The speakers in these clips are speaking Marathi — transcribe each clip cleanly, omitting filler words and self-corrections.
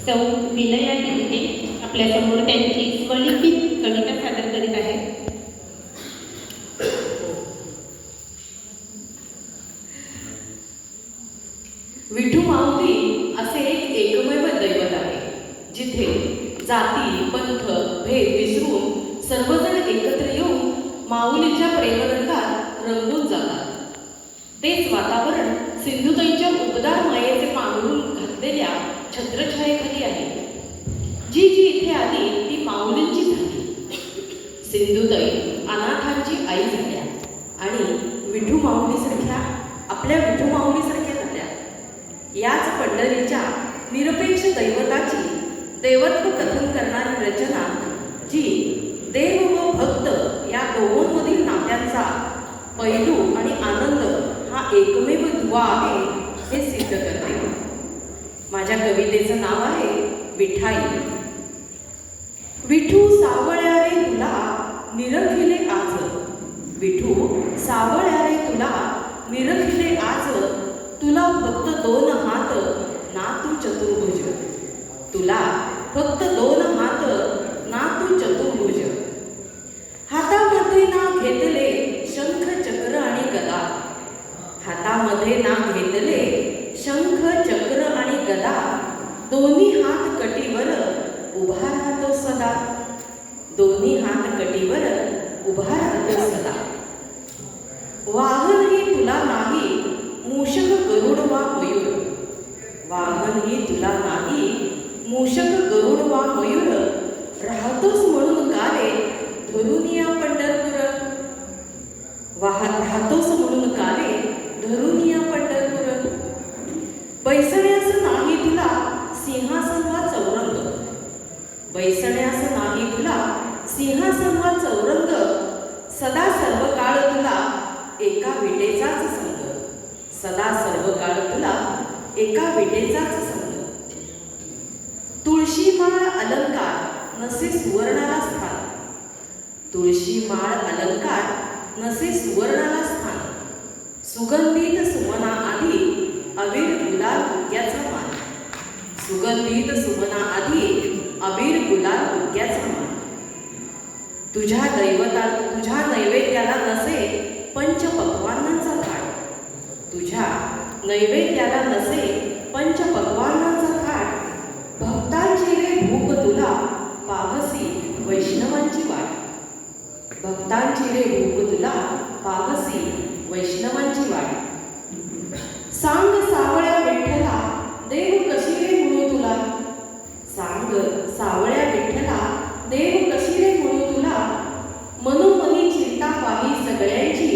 सौ विनया दिघे आपल्यासमोर त्यांची स्वलिखित कविता सादर करीत आहे. विठू माऊली असे एक एकमेव दैवत आहे जिथे जाती पंथ भेद विसरून सर्वजण एकत्र येऊन माऊलीच्या प्रेमरंगात रंगून जातात. तेच वातावरण सिंधुताईंच्या उबदार मायेचे पांघरून घातलेल्या छत्रछायेखाली आहे. जी जी इथे आली ती माऊलींची झाली. सिंधुताई अनाथांची आई झाल्या आणि विठू माऊलीसारख्या आपल्या विठू माऊलीसारख्या झाल्या. याच पंढरीच्या निरपेक्ष दैवताची देवत्व कथन करणारी रचना जी देव व भक्त या दोहोंमधील नात्यांचा पैलू आणि आनंद हा एकमेव दुवा आहे हे सिद्ध करते. माझ्या कवितेचं नाव आहे विठाई. विठू सावळ्या रे तुला निरखिले आज, विठू सावळ्या रे तुला निरखिले आज, तुला फक्त 2 हात ना तू चतुर्भुज, तुला फक्त 2 हात ना तू चतुर्भुज. हातामध्ये ना घेतले शंख चक्र आणि गदा, हातामध्ये ना घेतले शंख चक्र आणि गदा, दोन्ही हात कटीवर उभा राहतो सदा, दोन्ही हात कटीवर उभा राहतो सदा. वाहन ही तुला नाही मूषक गरुड वा मयूर, वाहन ही तुला नाही मूषक गरुड वा मयूर, राहतोस म्हणून का रे धरून या पंढरपूर, राहतोस म्हणून का रे धरून या पंढरपूर. बैसण्यास नाही तुला सिंहासन वा चौरंग, बैसण्यास नाही तुला सिंहासन वा चौरंग, सदा सर्व काळ तुला एका विटेचाच संग, सदा सर्व काळ तुला एका विटेचाच संग. तुळशी माळ अलंकार नसे सुवर्णाला स्थान, तुळशी माळ अलंकार नसे सुवर्णाला स्थान, सुगंधित सुमना आधी अबीर गुलाल उग्याचा मान, सुगंधित सुमना आधी अबीर गुलाल उग्याचा मान. तुझ्या नैवेद्याला नसे पंचपक्वान्नांचा थाट, तुझ्या नैवेद्याला नसे पंचपक्वान्नांचा थाट, भक्तांची रे भूक तुला पावसी वैष्णवांची वाट, भक्तांची रे भूक तुला पावसी वैष्णवांची वाट. सांग सावळ्या विठ्ठला देव कशी रे म्हणू तुला, सांग सावळ्या विठ्ठला देव कशी रे म्हणू तुला, मनोमनी चिंता पाही सगळ्यांची,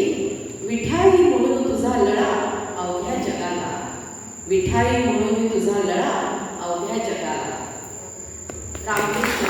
विठाई म्हणून तुझा लळा अवघ्या जगाला, विठाई म्हणून तुझा लळा अवघ्या जगाला. रामकृष्ण.